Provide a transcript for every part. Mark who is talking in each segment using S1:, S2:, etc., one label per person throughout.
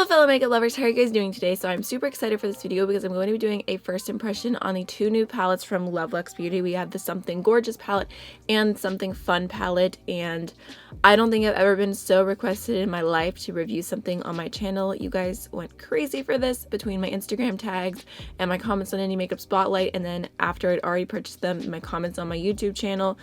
S1: fellow makeup lovers, how are you guys doing today? So I'm super excited for this video because I'm going to be doing a first impression on the two new palettes from Luxe Beauty. We have the Something Gorgeous palette and Something Fun palette, and I don't think I've ever been so requested in my life to review something on my channel. You guys went crazy for this between my Instagram tags and my comments on Indie Makeup Spotlight, and then after I'd already purchased them, my comments on my YouTube channel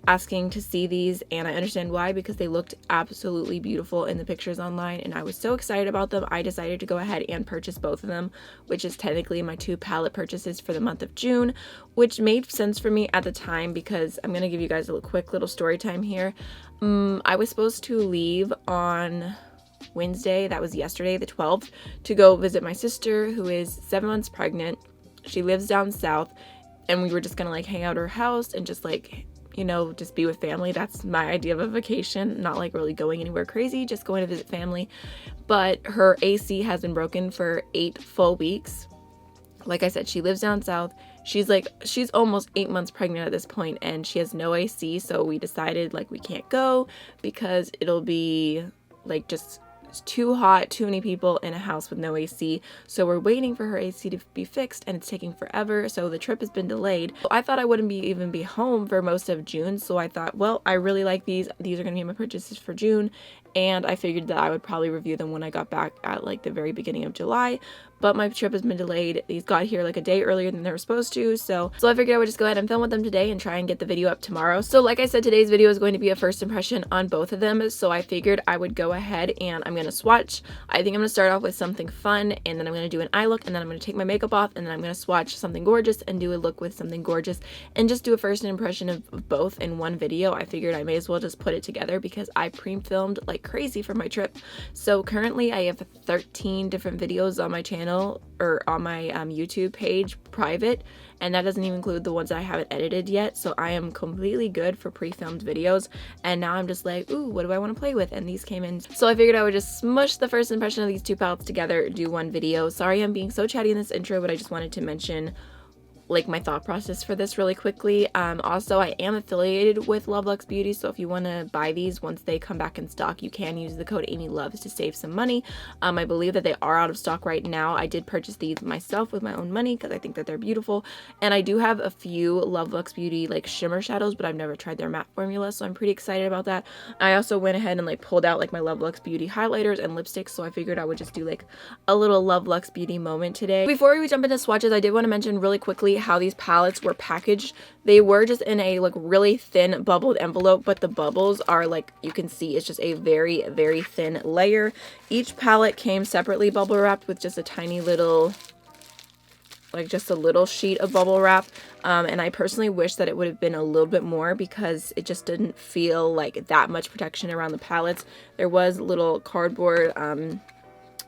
S1: asking to see these, and I understand why, because they looked absolutely beautiful in the pictures online and I was so excited about them. I decided to go ahead and purchase both of them, which is technically my two palette purchases for the month of June, which made sense for me at the time because I'm gonna give you guys a quick little story time here. I was supposed to leave on Wednesday, that was yesterday the 12th, to go visit my sister who is 7 months pregnant. She lives down south, and we were just gonna like hang out at her house and just like, you know, just be with family. That's my idea of a vacation, not like really going anywhere crazy, just going to visit family. But her AC has been broken for 8 full weeks. Like I said, she lives down south. She's almost 8 months pregnant at this point, and she has no AC, so we decided like we can't go because it'll be like just too hot, too many people in a house with no AC. So we're waiting for her AC to be fixed, and it's taking forever, so the trip has been delayed. I thought I wouldn't even be home for most of June, so I thought, well, I really like these are gonna be my purchases for June, and I figured that I would probably review them when I got back at like the very beginning of July. But my trip has been delayed. These got here like a day earlier than they were supposed to, so I figured I would just go ahead and film with them today and try and get the video up tomorrow. So like I said, today's video is going to be a first impression on both of them, so I figured I would go ahead and I'm going to swatch. I think I'm going to start off with Something Fun, and then I'm going to do an eye look, and then I'm going to take my makeup off, and then I'm going to swatch Something Gorgeous and do a look with Something Gorgeous, and just do a first impression of both in one video. I figured I may as well just put it together because I pre-filmed like crazy for my trip. So currently I have 13 different videos on my channel, or on my YouTube page, private, and that doesn't even include the ones I haven't edited yet. So I am completely good for pre-filmed videos, and now I'm just like, ooh, what do I want to play with? And these came in, so I figured I would just smush the first impression of these two palettes together, do one video. Sorry I'm being so chatty in this intro, but I just wanted to mention like my thought process for this really quickly. Also, I am affiliated with Luxe Beauty, so if you want to buy these once they come back in stock, you can use the code AMYLOVES to save some money. I believe that they are out of stock right now. I did purchase these myself with my own money because I think that they're beautiful, and I do have a few Luxe Beauty like shimmer shadows, but I've never tried their matte formula, so I'm pretty excited about that. I also went ahead and like pulled out like my Luxe Beauty highlighters and lipsticks, so I figured I would just do like a little Luxe Beauty moment today. Before we jump into swatches, I did want to mention really quickly how these palettes were packaged. They were just in a like really thin bubbled envelope, but the bubbles are, like you can see, it's just a very, very thin layer. Each palette came separately bubble wrapped with just a tiny little, like just a little sheet of bubble wrap, and I personally wish that it would have been a little bit more because it just didn't feel like that much protection around the palettes. There was little cardboard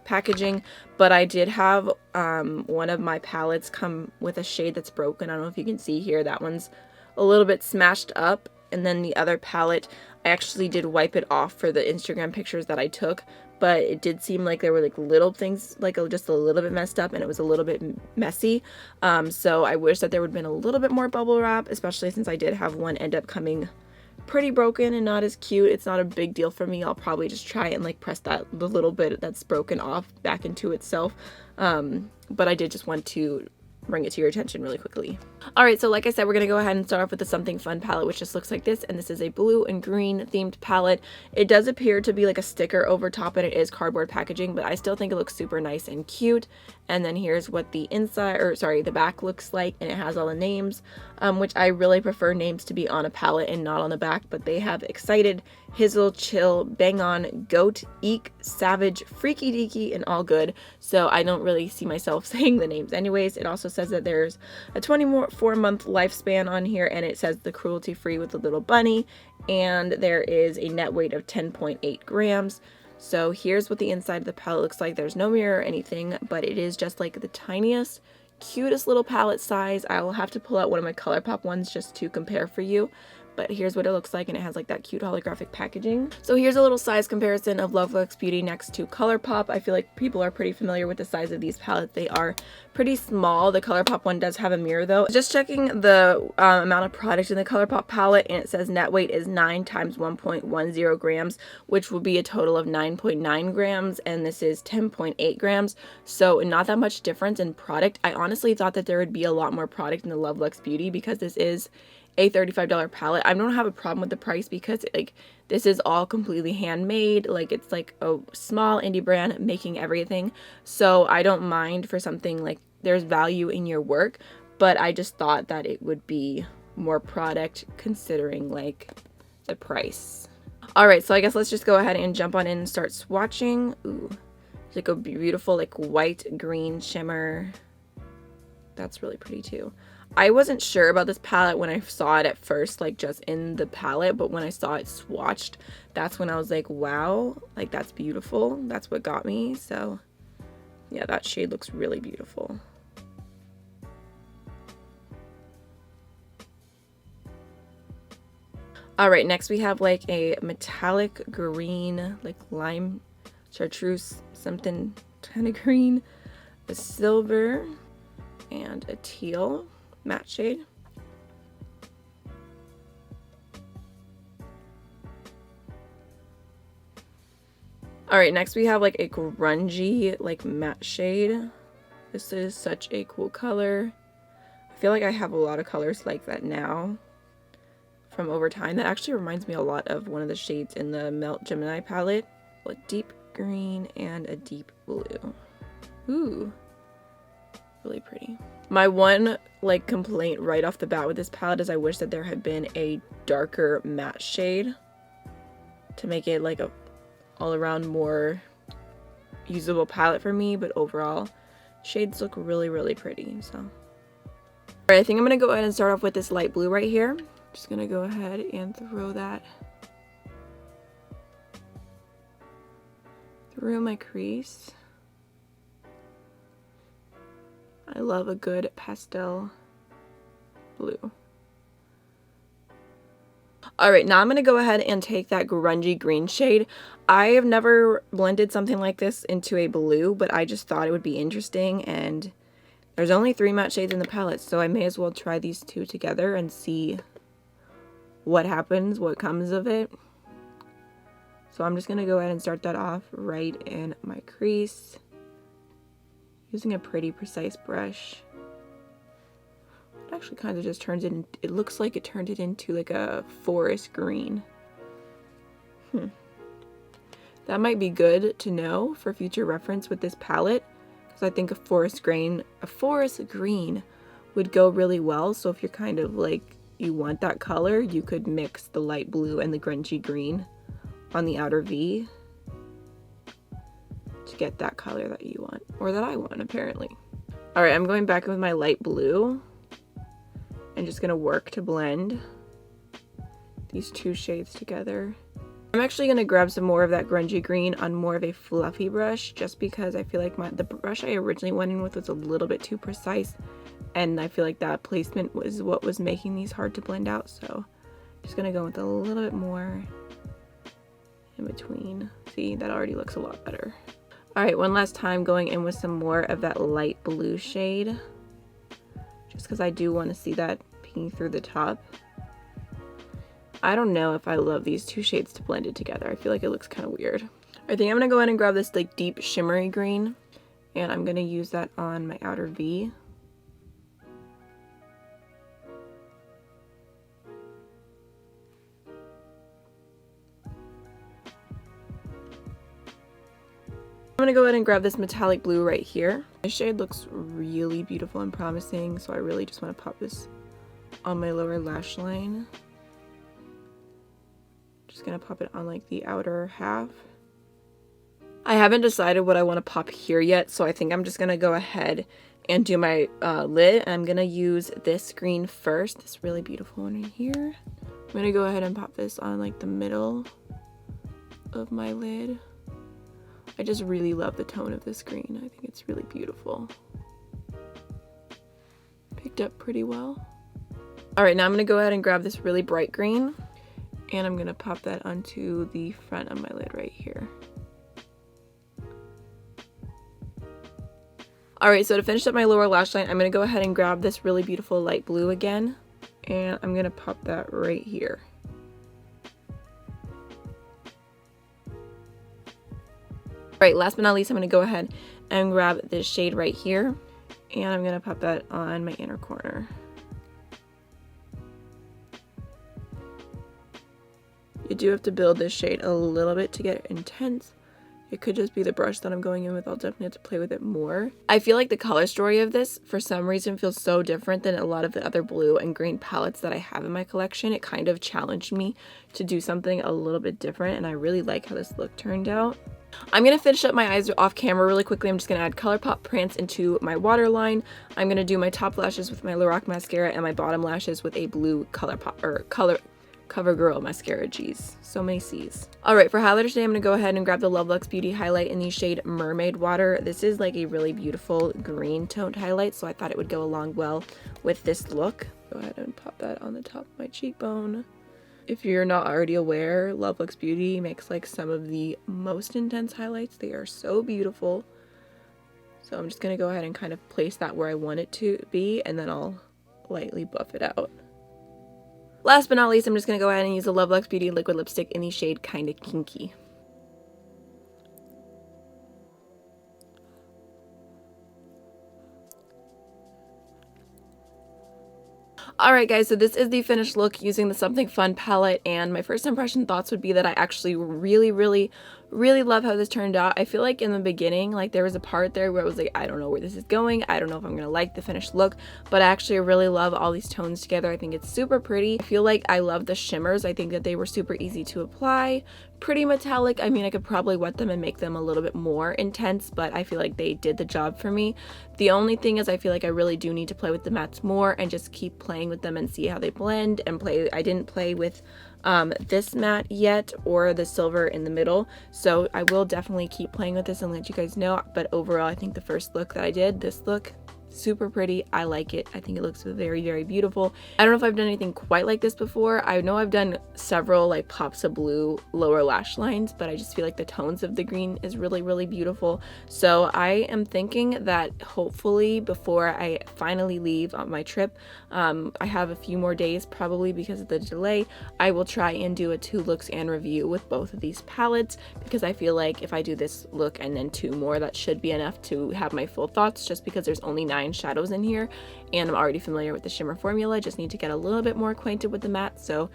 S1: packaging, but I did have one of my palettes come with a shade that's broken. I don't know if you can see here, that one's a little bit smashed up, and then the other palette I actually did wipe it off for the Instagram pictures that I took, but it did seem like there were like little things like just a little bit messed up, and it was a little bit messy. So I wish that there would have been a little bit more bubble wrap, especially since I did have one end up coming pretty broken and not as cute. It's not a big deal for me. I'll probably just try and like press the little bit that's broken off back into itself, but I did just want to bring it to your attention really quickly. Alright, so like I said, we're gonna go ahead and start off with the Something Fun palette, which just looks like this, and this is a blue and green themed palette. It does appear to be like a sticker over top, and it is cardboard packaging, but I still think it looks super nice and cute. And then here's what the inside, or sorry, the back looks like, and it has all the names, which I really prefer names to be on a palette and not on the back, but they have Excited, Hizzle, Chill, Bang On, Goat, Eek, Savage, Freaky Deaky, and All Good, so I don't really see myself saying the names anyways. It also says that there's a 24-month lifespan on here, and it says the cruelty free with a little bunny, and there is a net weight of 10.8 grams. So here's what the inside of the palette looks like. There's no mirror or anything, but it is just like the tiniest, cutest little palette size. I will have to pull out one of my Colourpop ones just to compare for you, but here's what it looks like, and it has like that cute holographic packaging. So here's a little size comparison of Love Luxe Beauty next to Colourpop. I feel like people are pretty familiar with the size of these palettes. They are pretty small. The Colourpop one does have a mirror though. Just checking the amount of product in the Colourpop palette, and it says net weight is 9 times 1.10 grams, which will be a total of 9.9 grams, and this is 10.8 grams. So not that much difference in product. I honestly thought that there would be a lot more product in the Love Luxe Beauty because this is a $35 palette. I don't have a problem with the price because like this is all completely handmade. Like it's like a small indie brand making everything. So I don't mind for something like there's value in your work, but I just thought that it would be more product considering like the price. All right, so I guess let's just go ahead and jump on in and start swatching. Ooh, it's like a beautiful like white green shimmer. That's really pretty too. I wasn't sure about this palette when I saw it at first, like just in the palette, but when I saw it swatched, that's when I was like, wow, like that's beautiful. That's what got me. So yeah, that shade looks really beautiful. All right, next we have like a metallic green, like lime chartreuse, something kind of green, a silver, and a teal matte shade. All right, next we have like a grungy like matte shade. This is such a cool color. I feel like I have a lot of colors like that now from over time. That actually reminds me a lot of one of the shades in the Melt Gemini palette. A deep green and a deep blue. Ooh, really pretty. My one like complaint right off the bat with this palette is I wish that there had been a darker matte shade to make it like a all around more usable palette for me, but overall shades look really, really pretty. So all right, I think I'm gonna go ahead and start off with this light blue right here. Just gonna go ahead and throw that through my crease. I love a good pastel blue. All right, now I'm gonna go ahead and take that grungy green shade. I have never blended something like this into a blue, but I just thought it would be interesting, and there's only 3 matte shades in the palette, so I may as well try these 2 together and see what happens, what comes of it. So I'm just gonna go ahead and start that off right in my crease, using a pretty precise brush. It actually kind of just turns it in, it looks like it turned it into like a forest green. That might be good to know for future reference with this palette, because I think a forest green would go really well. So if you're kind of like, you want that color, you could mix the light blue and the grungy green on the outer V to get that color that you want, or that I want apparently. All right, I'm going back with my light blue and just gonna work to blend these 2 shades together. I'm actually gonna grab some more of that grungy green on more of a fluffy brush, just because I feel like the brush I originally went in with was a little bit too precise, and I feel like that placement was what was making these hard to blend out. So just gonna go with a little bit more in between. See, that already looks a lot better. All right, one last time going in with some more of that light blue shade, just because I do want to see that peeking through the top. I don't know if I love these 2 shades to blend it together. I feel like it looks kind of weird. I think I'm gonna go ahead and grab this like deep shimmery green, and I'm gonna use that on my outer V. I'm gonna go ahead and grab this metallic blue right here. This shade looks really beautiful and promising, so I really just want to pop this on my lower lash line. Just gonna pop it on like the outer half. I haven't decided what I want to pop here yet, so I think I'm just gonna go ahead and do my lid. I'm gonna use this green first, this really beautiful one right here. I'm gonna go ahead and pop this on like the middle of my lid. I just really love the tone of this green. I think it's really beautiful. Picked up pretty well. All right, now I'm gonna go ahead and grab this really bright green, and I'm gonna pop that onto the front of my lid right here. All right, so to finish up my lower lash line, I'm gonna go ahead and grab this really beautiful light blue again, and I'm gonna pop that right here. All right, last but not least, I'm gonna go ahead and grab this shade right here, and I'm gonna pop that on my inner corner. You do have to build this shade a little bit to get it intense. It could just be the brush that I'm going in with. I'll definitely have to play with it more. I feel like the color story of this, for some reason, feels so different than a lot of the other blue and green palettes that I have in my collection. It kind of challenged me to do something a little bit different, and I really like how this look turned out. I'm going to finish up my eyes off camera really quickly. I'm just going to add Colourpop Prance into my waterline. I'm going to do my top lashes with my Lorac mascara and my bottom lashes with a blue CoverGirl mascara. Geez, so many C's. Alright, for highlighter today, I'm going to go ahead and grab the Luxe Beauty highlight in the shade Mermaid Water. This is like a really beautiful green toned highlight, so I thought it would go along well with this look. Go ahead and pop that on the top of my cheekbone. If you're not already aware, Luxe Beauty makes like some of the most intense highlights. They are so beautiful. So I'm just going to go ahead and kind of place that where I want it to be, and then I'll lightly buff it out. Last but not least, I'm just going to go ahead and use the Luxe Beauty liquid lipstick in the shade Kinda Kinky. Alright guys, so this is the finished look using the Something Fun palette, and my first impression thoughts would be that I actually really love how this turned out. I feel like in the beginning, like there was a part there where I was like, I don't know where this is going, I don't know if I'm gonna like the finished look, but I actually really love all these tones together. I think it's super pretty. I feel like I love the shimmers. I think that they were super easy to apply, pretty metallic. I mean, I could probably wet them and make them a little bit more intense, but I feel like they did the job for me. The only thing is I feel like I really do need to play with the mattes more and just keep playing with them and see how they blend and play. I didn't play with this matte yet, or the silver in the middle, so I will definitely keep playing with this and let you guys know. But overall, I think the first look that I did, this look, super pretty. I like it. I think it looks very beautiful. I don't know if I've done anything quite like this before. I know I've done several like pops of blue lower lash lines, but I just feel like the tones of the green is really beautiful. So I am thinking that hopefully before I finally leave on my trip, I have a few more days probably because of the delay, I will try and do a 2 looks and review with both of these palettes, because I feel like if I do this look and then 2 more, that should be enough to have my full thoughts, just because there's only 9 shadows in here and I'm already familiar with the shimmer formula. Just need to get a little bit more acquainted with the matte. So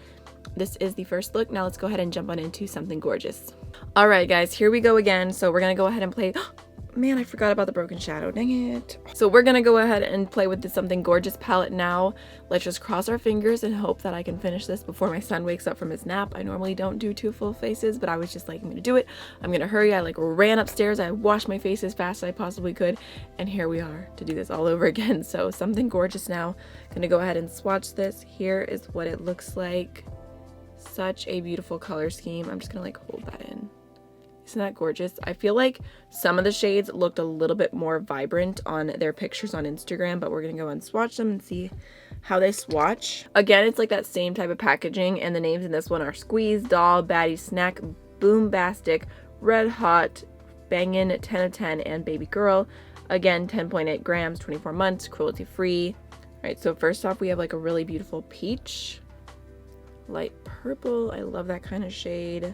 S1: this is the first look. Now let's go ahead and jump on into something gorgeous. All right guys, here we go again. So we're gonna go ahead and play man, I forgot about the broken shadow, dang it. So we're gonna go ahead and play with this Something Gorgeous palette now. Let's just cross our fingers and hope that I can finish this before my son wakes up from his nap. I normally don't do 2 full faces, but I was just like, I'm gonna do it. I'm gonna hurry. I like ran upstairs. I washed my face as fast as I possibly could, and here we are to do this all over again. So Something Gorgeous now. Gonna go ahead and swatch this. Here is what it looks like. Such a beautiful color scheme. I'm just gonna like hold that in. Isn't that gorgeous? I feel like some of the shades looked a little bit more vibrant on their pictures on Instagram, but we're gonna go and swatch them and see how they swatch. Again, it's like that same type of packaging, and the names in this one are Squeeze, Doll, Baddie, Snack, Boombastic, Red Hot, Bangin', 10 of 10, and Baby Girl. Again, 10.8 grams, 24 months, cruelty free. All right, so first off, we have like a really beautiful peach, light purple. I love that kind of shade.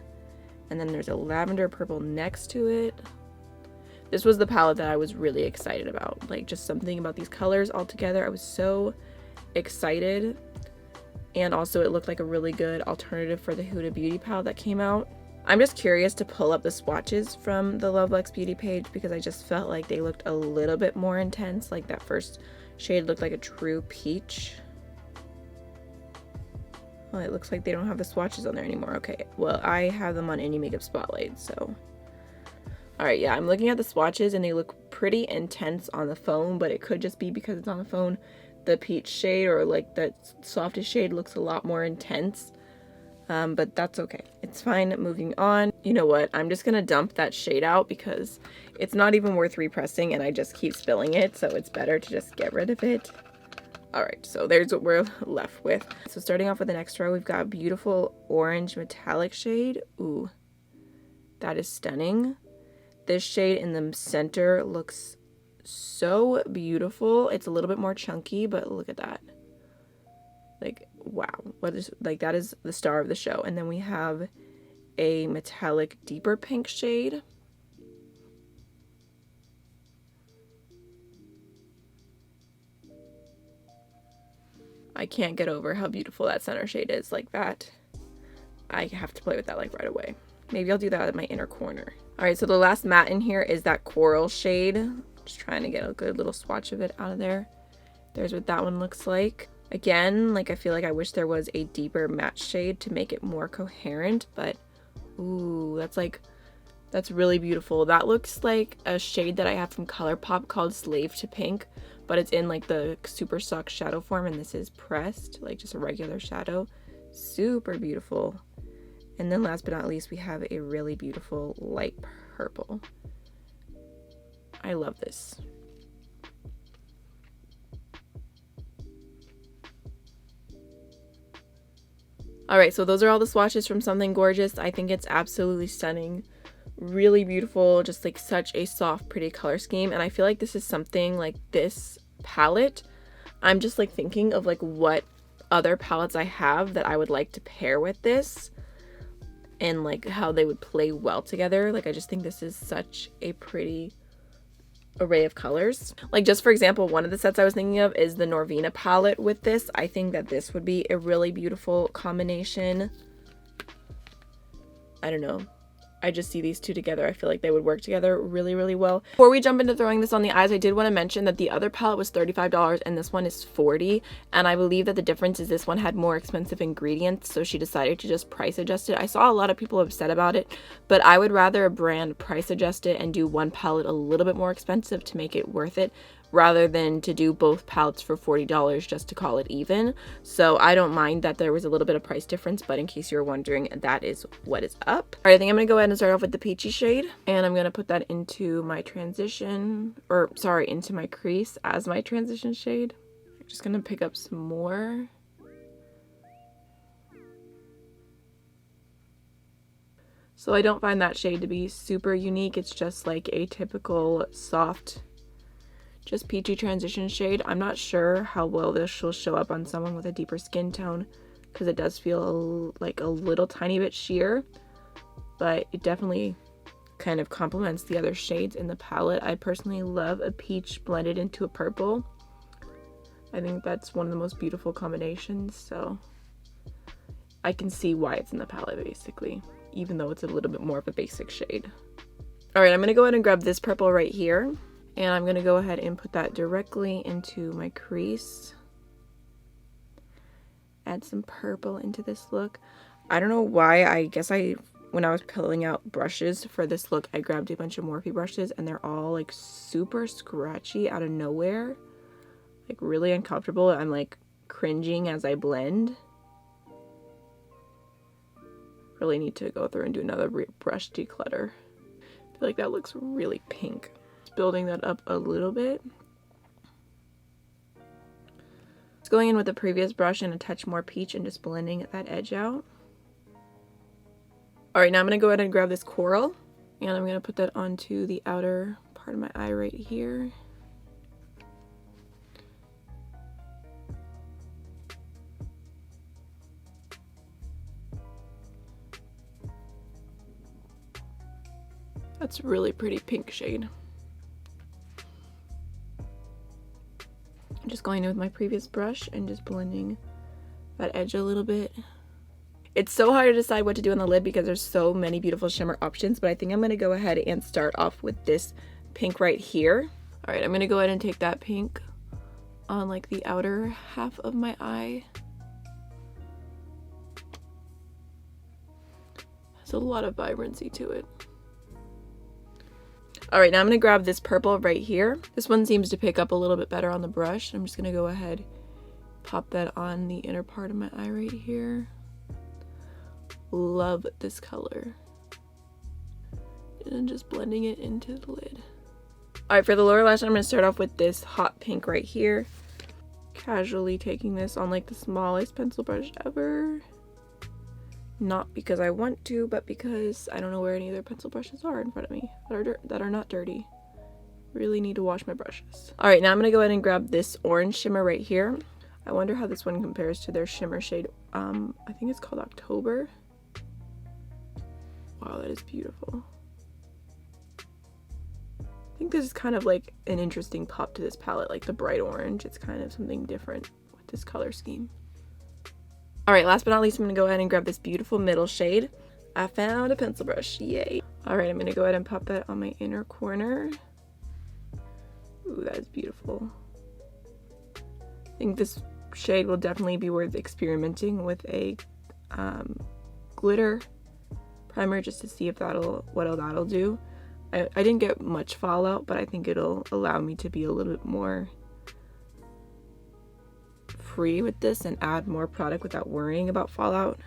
S1: And then there's a lavender purple next to it. This was the palette that I was really excited about. Like, just something about these colors all together. I was so excited. And also it looked like a really good alternative for the Huda Beauty palette that came out. I'm just curious to pull up the swatches from the Luxe Beauty page, because I just felt like they looked a little bit more intense. Like that first shade looked like a true peach. Well, it looks like they don't have the swatches on there anymore. Okay, well, I have them on Any Makeup Spotlight, so. Alright, yeah, I'm looking at the swatches and they look pretty intense on the phone, but it could just be because it's on the phone. The peach shade, or like the softest shade, looks a lot more intense. But that's okay. It's fine. Moving on. You know what? I'm just gonna dump that shade out because it's not even worth repressing and I just keep spilling it, so it's better to just get rid of it. All right, so there's what we're left with. So starting off with the next row, we've got a beautiful orange metallic shade. Ooh, that is stunning. This shade in the center looks so beautiful. It's a little bit more chunky, but look at that. Like, wow. What is, like, that is the star of the show. And then we have a metallic deeper pink shade. I can't get over how beautiful that center shade is. Like that, I have to play with that like right away. Maybe I'll do that at my inner corner. All right, so the last matte in here is that coral shade. Just trying to get a good little swatch of it out of there. There's what that one looks like. Again, like I feel like I wish there was a deeper matte shade to make it more coherent, but ooh, that's really beautiful. That looks like a shade that I have from Colourpop called Slave to Pink, but it's in like the super soft shadow form, and this is pressed, like just a regular shadow. Super beautiful. And then last but not least, we have a really beautiful light purple. I love this. All right, so those are all the swatches from Something Gorgeous. I think it's absolutely stunning. Really beautiful, just like such a soft, pretty color scheme. And I feel like this is something like this palette. I'm just like thinking of like what other palettes I have that I would like to pair with this and like how they would play well together. Like I just think this is such a pretty array of colors. Like just for example, one of the sets I was thinking of is the Norvina palette with this. I think that this would be a really beautiful combination. I don't know. I just see these two together. I feel like they would work together really, really well. Before we jump into throwing this on the eyes, I did want to mention that the other palette was $35 and this one is $40. And I believe that the difference is this one had more expensive ingredients, so she decided to just price adjust it. I saw a lot of people upset about it, but I would rather a brand price adjust it and do one palette a little bit more expensive to make it worth it, rather than to do both palettes for $40 just to call it even. So I don't mind that there was a little bit of price difference, but in case you're wondering, that is what is up. All right, I think I'm gonna go ahead and start off with the peachy shade, and I'm gonna put that into my transition, or sorry, into my crease as my transition shade. I'm just gonna pick up some more. So I don't find that shade to be super unique. It's just like a typical soft, just peachy transition shade. I'm not sure how well this will show up on someone with a deeper skin tone because it does feel like a little tiny bit sheer, but it definitely kind of complements the other shades in the palette. I personally love a peach blended into a purple. I think that's one of the most beautiful combinations, so I can see why it's in the palette basically, even though it's a little bit more of a basic shade. All right, I'm gonna go ahead and grab this purple right here. And I'm going to go ahead and put that directly into my crease. Add some purple into this look. I don't know why, I guess when I was pulling out brushes for this look, I grabbed a bunch of Morphe brushes and they're all like super scratchy out of nowhere. Like really uncomfortable. I'm like cringing as I blend. Really need to go through and do another brush declutter. I feel like that looks really pink. Building that up a little bit. Just going in with the previous brush and a touch more peach and just blending that edge out. Alright, now I'm going to go ahead and grab this coral and I'm going to put that onto the outer part of my eye right here. That's a really pretty pink shade. Just going in with my previous brush and just blending that edge a little bit. It's so hard to decide what to do on the lid because there's so many beautiful shimmer options, but I think I'm going to go ahead and start off with this pink right here. All right, I'm going to go ahead and take that pink on like the outer half of my eye. There's a lot of vibrancy to it. All right, now I'm going to grab this purple right here. This one seems to pick up a little bit better on the brush. I'm just going to go ahead, pop that on the inner part of my eye right here. Love this color. And then just blending it into the lid. All right, for the lower lash, I'm going to start off with this hot pink right here. casually taking this on like the smallest pencil brush ever. Not because I want to, but because I don't know where any other pencil brushes are in front of me that are not dirty. Really need to wash my brushes. All right, now I'm gonna go ahead and grab this orange shimmer right here. I wonder how this one compares to their shimmer shade. I think it's called October. Wow, that is beautiful. I think this is kind of like an interesting pop to this palette, like the bright orange. It's kind of something different with this color scheme. All right, last but not least, I'm gonna go ahead and grab this beautiful middle shade. I found a pencil brush, yay. All right, I'm gonna go ahead and pop that on my inner corner. Ooh, that is beautiful. I think this shade will definitely be worth experimenting with a glitter primer just to see if that'll do. I didn't get much fallout, but I think it'll allow me to be a little bit more free with this and add more product without worrying about fallout.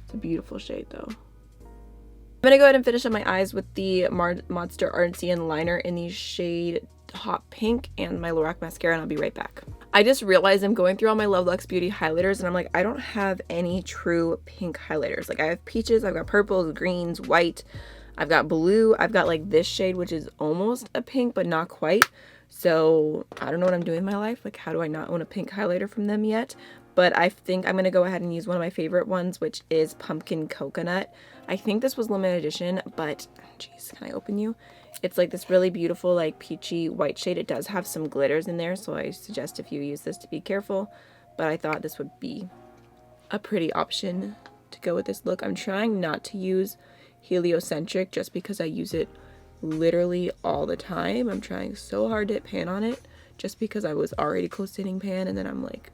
S1: It's a beautiful shade though. I'm gonna go ahead and finish up my eyes with the Monster Ardency liner in the shade Hot Pink and my Lorac mascara, and I'll be right back. I just realized I'm going through all my Luxe Beauty highlighters and I'm like, I don't have any true pink highlighters. Like I have peaches, I've got purples, greens, white, I've got blue, I've got like this shade which is almost a pink but not quite. So I don't know what I'm doing in my life. Like, how do I not own a pink highlighter from them yet? But I think I'm going to go ahead and use one of my favorite ones, which is Pumpkin Coconut. I think this was limited edition, but jeez, can I open you? It's like this really beautiful, like peachy white shade. It does have some glitters in there, so I suggest if you use this to be careful. But I thought this would be a pretty option to go with this look. I'm trying not to use Heliocentric just because I use it literally all the time. I'm trying so hard to hit pan on it just because I was already close to hitting pan, and then I'm like,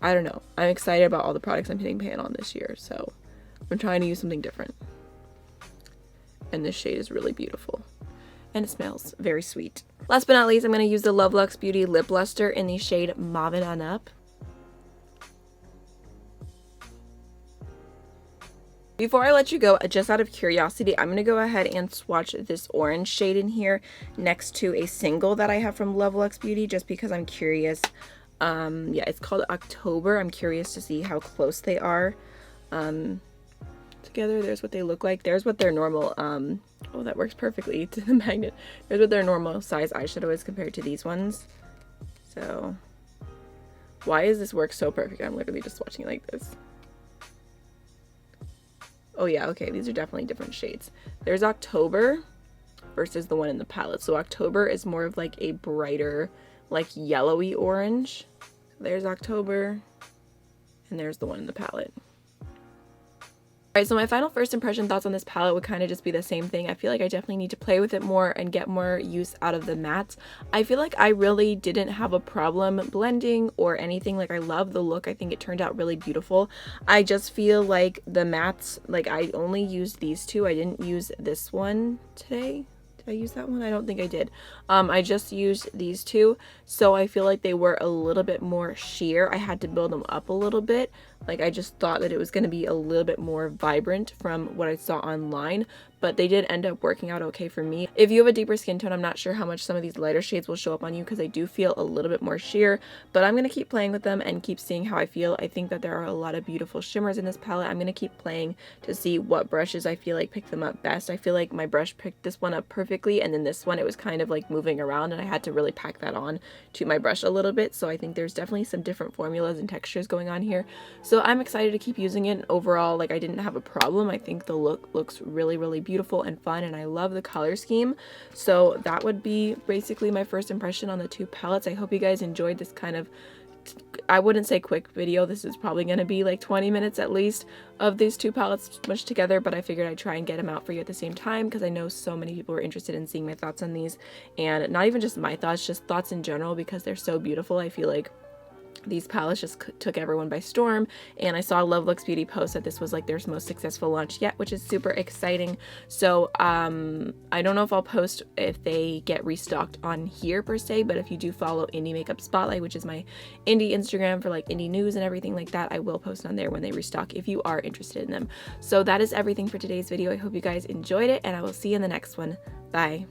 S1: I don't know. I'm excited about all the products I'm hitting pan on this year, so I'm trying to use something different. And this shade is really beautiful. And it smells very sweet. Last but not least, I'm going to use the Luxe Beauty Lip Luster in the shade Mauvin on Up. Before I let you go, just out of curiosity, I'm going to go ahead and swatch this orange shade in here next to a single that I have from Luxe Beauty just because I'm curious. Yeah, it's called October. I'm curious to see how close they are together. There's what they look like. There's what their normal, oh, that works perfectly to the magnet. There's what their normal size eyeshadow is compared to these ones. So, why does this work so perfect? I'm literally just swatching it like this. Oh yeah, okay, these are definitely different shades. There's October versus the one in the palette. So October is more of like a brighter, like yellowy orange. There's October, and there's the one in the palette. Alright, so my final first impression thoughts on this palette would kind of just be the same thing. I feel like I definitely need to play with it more and get more use out of the mattes. I feel like I really didn't have a problem blending or anything. Like, I love the look. I think it turned out really beautiful. I just feel like the mattes, like I only used these two. I didn't use this one today. Did I use that one? I don't think I did. I just used these two, so I feel like they were a little bit more sheer. I had to build them up a little bit. Like, I just thought that it was going to be a little bit more vibrant from what I saw online, but they did end up working out okay for me. If you have a deeper skin tone, I'm not sure how much some of these lighter shades will show up on you because I do feel a little bit more sheer, but I'm going to keep playing with them and keep seeing how I feel. I think that there are a lot of beautiful shimmers in this palette. I'm going to keep playing to see what brushes I feel like pick them up best. I feel like my brush picked this one up perfectly, and then this one, it was kind of like moving around, and I had to really pack that on to my brush a little bit. So I think there's definitely some different formulas and textures going on here. So I'm excited to keep using it. Overall, like, I didn't have a problem. I think the look looks really, really beautiful and fun, and I love the color scheme. So that would be basically my first impression on the two palettes. I hope you guys enjoyed this kind of, I wouldn't say quick video. This is probably going to be like 20 minutes at least of these two palettes mushed together, but I figured I'd try and get them out for you at the same time because I know so many people are interested in seeing my thoughts on these, and not even just my thoughts, just thoughts in general, because they're so beautiful. I feel like these palettes just took everyone by storm, and I saw Luxe Beauty post that this was like their most successful launch yet, which is super exciting. So I don't know if I'll post if they get restocked on here per se, but if you do follow Indie Makeup Spotlight, which is my indie Instagram for like indie news and everything like that, I will post on there when they restock if you are interested in them. So that is everything for today's video. I hope you guys enjoyed it, and I will see you in the next one. Bye.